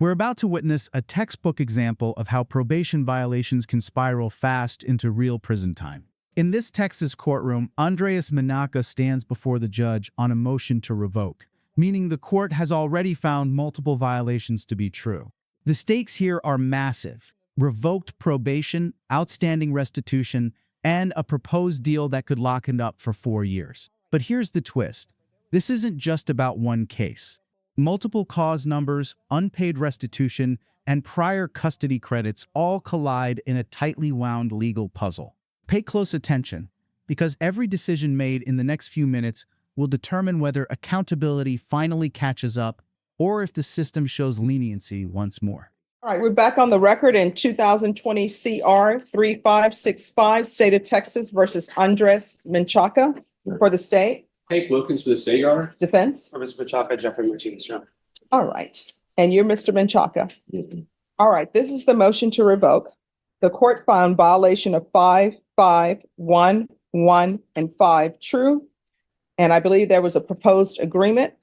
We're about to witness a textbook example of how probation violations can spiral fast into real prison time. In this Texas courtroom, Andres Menaka stands before the judge on a motion to revoke, meaning the court has already found multiple violations to be true. The stakes here are massive: revoked probation, outstanding restitution, and a proposed deal that could lock him up for 4 years. But here's the twist. This isn't just about one case. Multiple cause numbers, unpaid restitution, and prior custody credits all collide in a tightly wound legal puzzle. Pay close attention, because every decision made in the next few minutes will determine whether accountability finally catches up or if the system shows leniency once more. All right, we're back on the record in 2020 CR 3565, State of Texas versus Andres Menchaca for the state. Hank Wilkins for the state, Your Honor. Defense. For Mr. Menchaca, Jeffrey Martinez, Your Honor. All right. And you're Mr. Menchaca. Yes, ma'am. All right, this is the motion to revoke. The court found violation of 5, 5, 1, 1, and 5 true. And I believe there was a proposed agreement.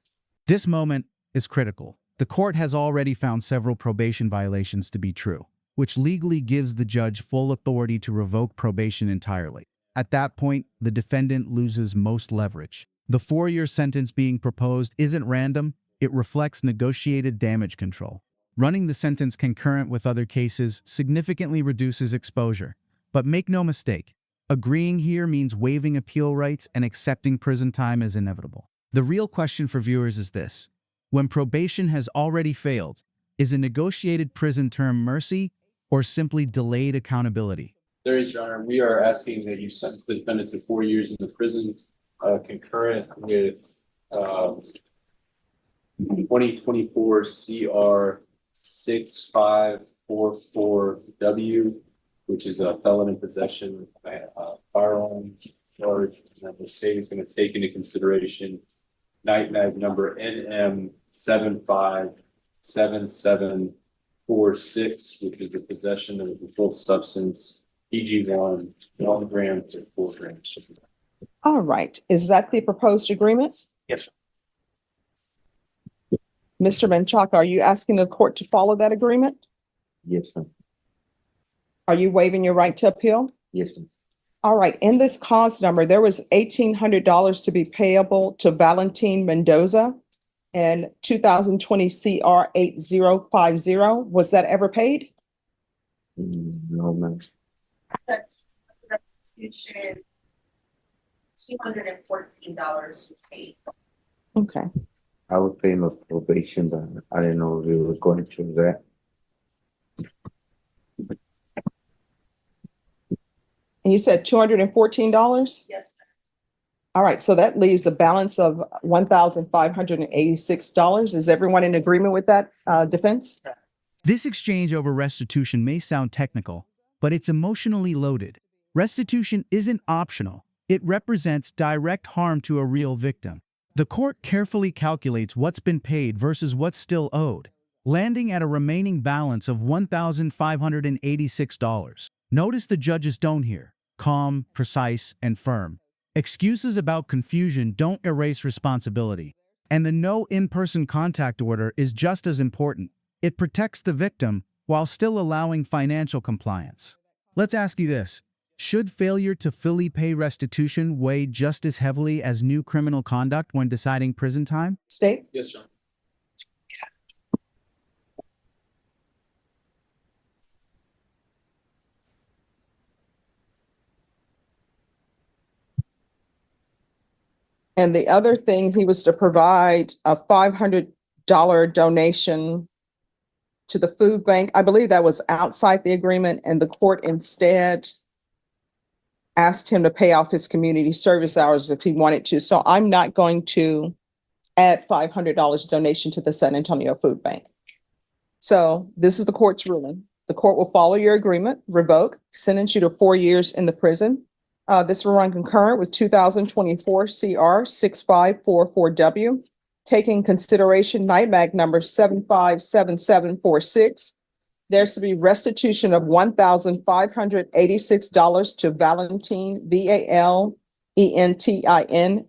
This moment is critical. The court has already found several probation violations to be true, which legally gives the judge full authority to revoke probation entirely. At that point, the defendant loses most leverage. The 4-year sentence being proposed isn't random, it reflects negotiated damage control. Running the sentence concurrent with other cases significantly reduces exposure. But make no mistake, agreeing here means waiving appeal rights and accepting prison time as inevitable. The real question for viewers is this: when probation has already failed, is a negotiated prison term mercy or simply delayed accountability? There is, Your Honor. We are asking that you sentence the defendant to 4 years in the prison, concurrent with 2024 CR 6544W, which is a felon in possession of a firearm charge. And the state is going to take into consideration night mag number NM 757746, which is the possession of a controlled substance, EG1, 1 gram to 4 grams. All right. Is that the proposed agreement? Yes, sir. Mr. Menchaca, are you asking the court to follow that agreement? Yes, sir. Are you waiving your right to appeal? Yes, sir. All right. In this cause number, there was $1,800 to be payable to Valentin Mendoza and 2020 CR 8050. Was that ever paid? No, ma'am. Restitution, $214 was paid. Okay. I was paying my probation, but I didn't know if it was going to that. And you said $214? Yes. All right. So that leaves a balance of $1,586. Is everyone in agreement with that, defense? This exchange over restitution may sound technical, but it's emotionally loaded. Restitution isn't optional. It represents direct harm to a real victim. The court carefully calculates what's been paid versus what's still owed, landing at a remaining balance of $1,586. Notice the judge's tone here: calm, precise, and firm. Excuses about confusion don't erase responsibility. And the no in-person contact order is just as important. It protects the victim while still allowing financial compliance. Let's ask you this: should failure to fully pay restitution weigh just as heavily as new criminal conduct when deciding prison time? State? Yes, sir. And the other thing, he was to provide a $500 donation to the food bank. I believe that was outside the agreement, and the court instead asked him to pay off his community service hours if he wanted to. So I'm not going to add $500 donation to the San Antonio Food Bank. So this is the court's ruling. The court will follow your agreement, revoke, sentence you to 4 years in the prison. This will run concurrent with 2024 CR 6544W, taking consideration NIMAG number 757746. There's to be restitution of $1,586 to Valentin, VALENTIN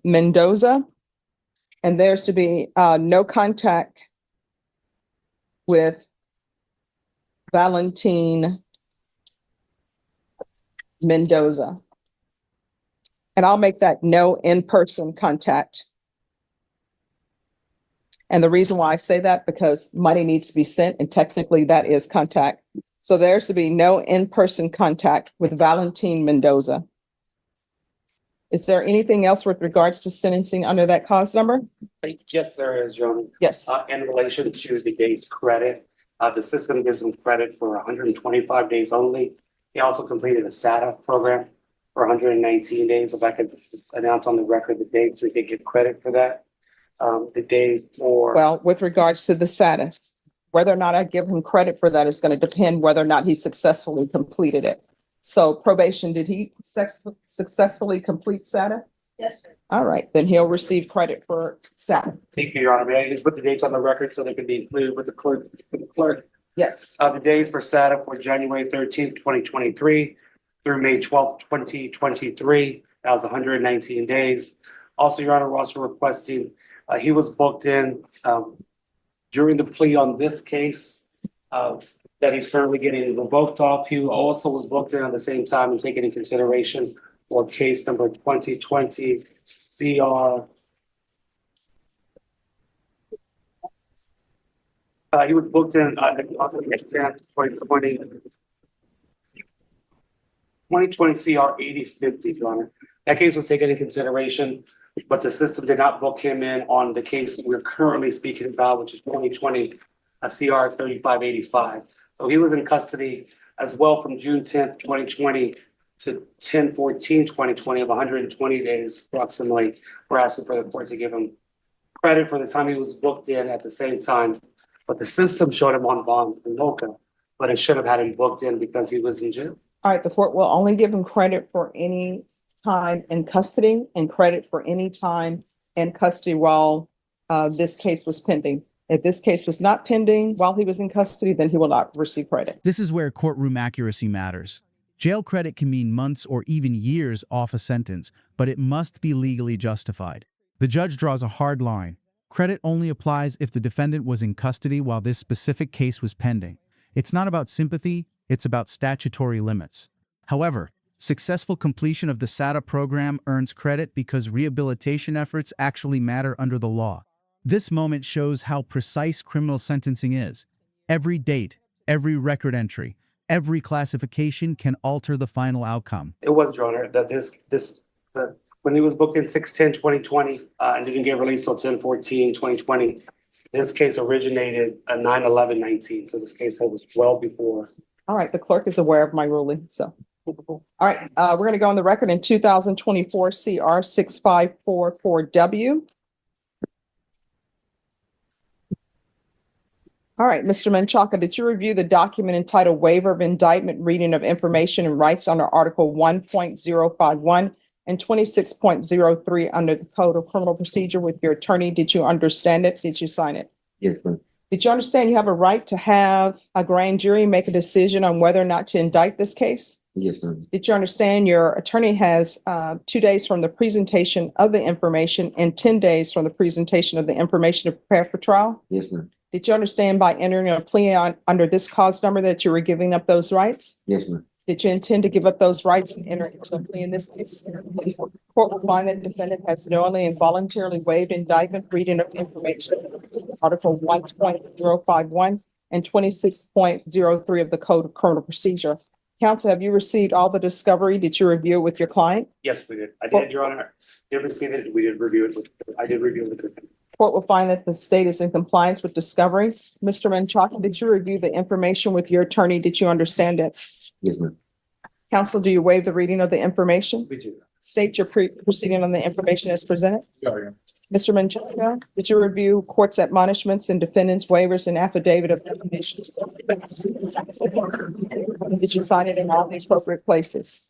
Mendoza. And there's to be no contact with Valentin Mendoza. And I'll make that no in-person contact. And the reason why I say that, because money needs to be sent and technically that is contact. So there's to be no in-person contact with Valentin Mendoza. Is there anything else with regards to sentencing under that cause number? Yes, there is, Your Honor. Yes. In relation to the day's credit, the system gives him credit for 125 days only. He also completed a SATA program for 119 days. If I could just announce on the record the dates, we could get credit for that. The days for. Well, with regards to the SATA, whether or not I give him credit for that is going to depend whether or not he successfully completed it. So probation, did he successfully complete SATA? Yes, sir. All right, then he'll receive credit for SATA. Thank you, Your Honor. May I just put the dates on the record so they can be included with the clerk? Yes. The days for SATA for January 13th, 2023 through May 12th, 2023. That was 119 days. Also, Your Honor, we're also requesting, he was booked in during the plea on this case that he's currently getting revoked off. He also was booked in at the same time and taken in consideration for case number 2020 CR. He was booked in 2020 CR 8050, Your Honor. That case was taken in consideration, but the system did not book him in on the case we're currently speaking about, which is 2020 CR 3585. So he was in custody as well from June 10th, 2020 to 10/14/2020 of 120 days approximately. We're asking for the court to give him credit for the time he was booked in at the same time. But the system showed him on bond in Mocha, but it should have had him booked in because he was in jail. All right, the court will only give him credit for any time in custody and credit for any time in custody while this case was pending. If this case was not pending while he was in custody, then he will not receive credit. This is where courtroom accuracy matters. Jail credit can mean months or even years off a sentence, but it must be legally justified. The judge draws a hard line. Credit only applies if the defendant was in custody while this specific case was pending. It's not about sympathy, it's about statutory limits. However, successful completion of the SATA program earns credit because rehabilitation efforts actually matter under the law. This moment shows how precise criminal sentencing is. Every date, every record entry, every classification can alter the final outcome. It was, Your Honor, that when he was booked in 6/10/2020 and didn't get released till 10/14/2020, this case originated at 9/11/19. So this case was well before. All right, the clerk is aware of my ruling, so. All right, we're going to go on the record in 2024 CR 6544W. All right, Mr. Menchaca, did you review the document entitled Waiver of Indictment, Reading of Information and Rights under Article 1.051 and 26.03 under the Code of Criminal Procedure with your attorney? Did you understand it? Did you sign it? Yes, ma'am. Did you understand you have a right to have a grand jury make a decision on whether or not to indict this case? Yes, ma'am. Did you understand your attorney has 2 days from the presentation of the information and 10 days from the presentation of the information to prepare for trial? Yes, ma'am. Did you understand by entering a plea under this cause number that you were giving up those rights? Yes, ma'am. Did you intend to give up those rights and enter into a plea in this case? Court will find that the defendant has knowingly and voluntarily waived indictment, reading of information, Article 1.051 and 26.03 of the Code of Criminal Procedure. Counsel, have you received all the discovery? Did you review it with your client? Yes, we did. I did, Your Honor. Did receive it. We did review it. I did review it with the. Court will find that the state is in compliance with discovery. Mr. Menchaca, did you review the information with your attorney? Did you understand it? Yes, ma'am. Counsel, do you waive the reading of the information? We do. State your proceeding on the information as presented. Yeah. Mr. Menchaca, did you review court's admonishments and defendant's waivers and affidavit of recommendations? Did you sign it in all the appropriate places?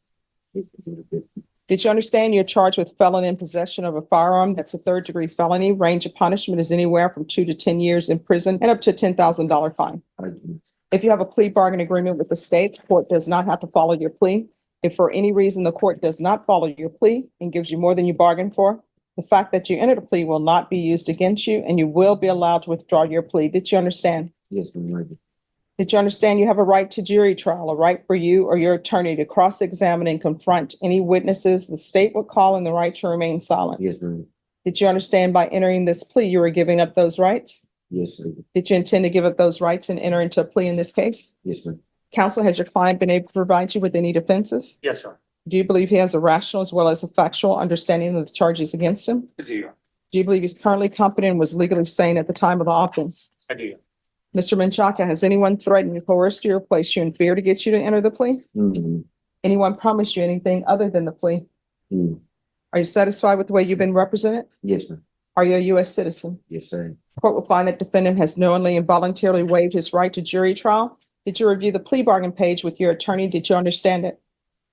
Did you understand you're charged with felon in possession of a firearm? That's a third-degree felony. Range of punishment is anywhere from 2 to 10 years in prison and up to a $10,000 fine. I do. If you have a plea bargain agreement with the state, the court does not have to follow your plea. If for any reason the court does not follow your plea and gives you more than you bargained for, the fact that you entered a plea will not be used against you and you will be allowed to withdraw your plea. Did you understand? Yes, ma'am. I do. Did you understand you have a right to jury trial, a right for you or your attorney to cross-examine and confront any witnesses the state would call and the right to remain silent? Yes, ma'am. Did you understand by entering this plea, you were giving up those rights? Yes, sir. Did you intend to give up those rights and enter into a plea in this case? Yes, ma'am. Counsel, has your client been able to provide you with any defenses? Yes, sir. Do you believe he has a rational as well as a factual understanding of the charges against him? I do. Do you believe he's currently competent and was legally sane at the time of the offense? I do. Mr. Menchaca, has anyone threatened you, coerced you, or placed you in fear to get you to enter the plea? Mm-hmm. Anyone promised you anything other than the plea? Mm. Are you satisfied with the way you've been represented? Yes, ma'am. Are you a U.S. citizen? Yes, sir. Court will find that defendant has knowingly and voluntarily waived his right to jury trial. Did you review the plea bargain page with your attorney? Did you understand it?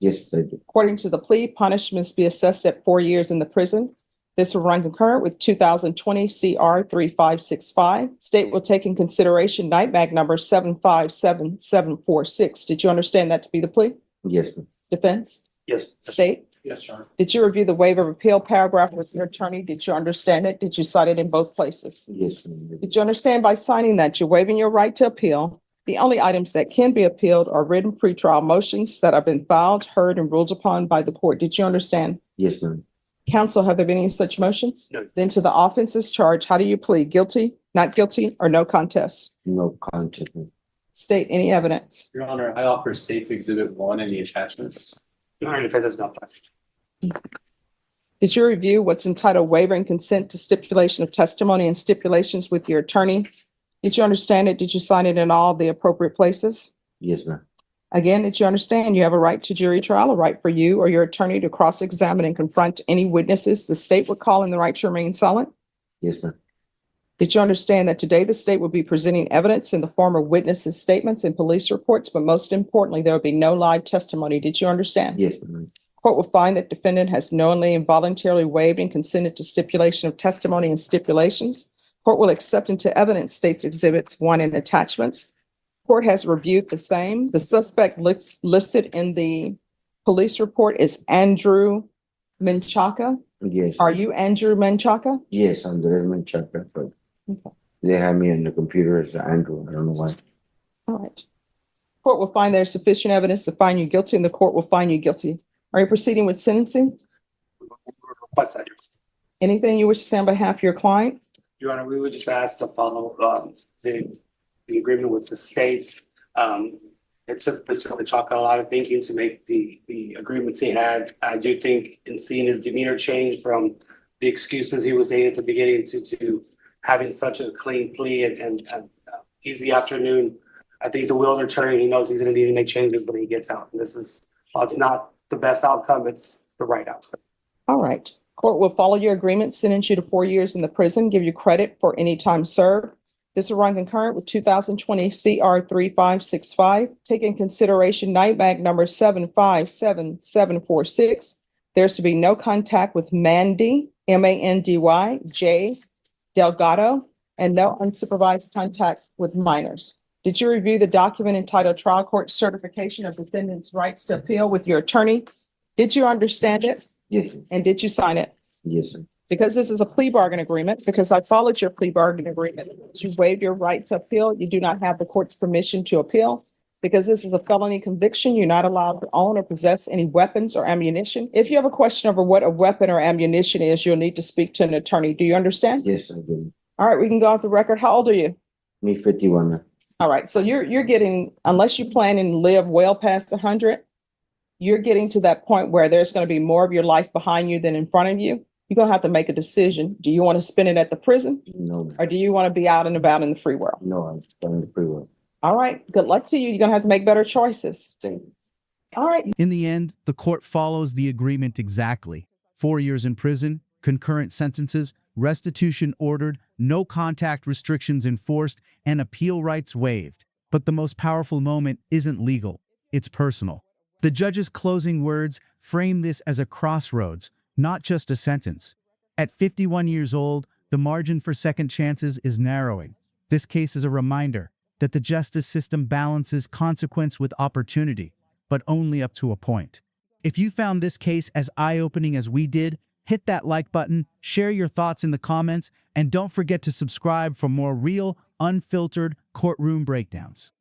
Yes, I do. According to the plea, punishments be assessed at 4 years in the prison. This will run concurrent with 2020 CR 3565. State will take in consideration night mag number 757746. Did you understand that to be the plea? Yes, ma'am. Defense? Yes. State? Yes, Your Honor. Did you review the waiver of appeal paragraph with your attorney? Did you understand it? Did you cite it in both places? Yes, ma'am. Did you understand by signing that you're waiving your right to appeal? The only items that can be appealed are written pretrial motions that have been filed, heard, and ruled upon by the court. Did you understand? Yes, ma'am. Counsel, have there been any such motions? No. Then to the offenses charged, how do you plead? Guilty, not guilty, or no contest? No contest, ma'am. State any evidence. Your Honor, I offer State's Exhibit 1 and the attachments. Your Honor, defense is not. Did you review what's entitled waiver and consent to stipulation of testimony and stipulations with your attorney? Did you understand it? Did you sign it in all the appropriate places? Yes, ma'am. Again, did you understand you have a right to jury trial, a right for you or your attorney to cross-examine and confront any witnesses the state would call and the right to remain silent? Yes, ma'am. Did you understand that today the state will be presenting evidence in the form of witnesses' statements and police reports, but most importantly, there will be no live testimony? Did you understand? Yes, ma'am. Court will find that defendant has knowingly and voluntarily waived and consented to stipulation of testimony and stipulations. Court will accept into evidence states exhibits 1 and attachments. Court has reviewed the same. The suspect listed in the police report is Andrew Menchaca. Yes. Are you Andrew Menchaca? Yes, I'm the Redmond chapter, but Okay. they have me on the computer as Andrew. I don't know why. All right. Court will find there's sufficient evidence to find you guilty, and the court will find you guilty. Are you proceeding with sentencing? What's that? Anything you wish to say on behalf of your client? Your Honor, we would just ask to follow the agreement with the states. It took Mr. Menchaca a lot of thinking to make the agreements he had. I do think in seeing his demeanor change from the excuses he was saying at the beginning to having such a clean plea and easy afternoon, I think the wheels are turning. He knows he's gonna need to make changes when he gets out. And this is, while it's not the best outcome, it's the right outcome. All right. Court will follow your agreement, sentence you to 4 years in the prison, give you credit for any time served. This will run concurrent with 2020 CR 3565. Take in consideration night mag number 757746. There's to be no contact with Mandy, Mandy, J. Delgado, and no unsupervised contact with minors. Did you review the document entitled Trial Court Certification of Defendant's Rights to Appeal with your attorney? Did you understand it? Yes, sir. And did you sign it? Yes, sir. Because this is a plea bargain agreement, because I followed your plea bargain agreement, you waived your right to appeal. You do not have the court's permission to appeal. Because this is a felony conviction, you're not allowed to own or possess any weapons or ammunition. If you have a question over what a weapon or ammunition is, you'll need to speak to an attorney. Do you understand? Yes, I do. All right, we can go off the record. How old are you? Me 51, ma'am. All right, so you're getting, unless you plan and live well past 100, you're getting to that point where there's going to be more of your life behind you than in front of you. You're going to have to make a decision. Do you want to spend it at the prison, No, ma'am. or do you want to be out and about in the free world? No, I'm starting the free world. All right, good luck to you. You're going to have to make better choices. Thank you. All right. In the end, the court follows the agreement exactly. 4 years in prison, concurrent sentences, restitution ordered, no contact restrictions enforced, and appeal rights waived. But the most powerful moment isn't legal, it's personal. The judge's closing words frame this as a crossroads, not just a sentence. At 51 years old, the margin for second chances is narrowing. This case is a reminder that the justice system balances consequence with opportunity, but only up to a point. If you found this case as eye-opening as we did, hit that like button, share your thoughts in the comments, and don't forget to subscribe for more real, unfiltered courtroom breakdowns.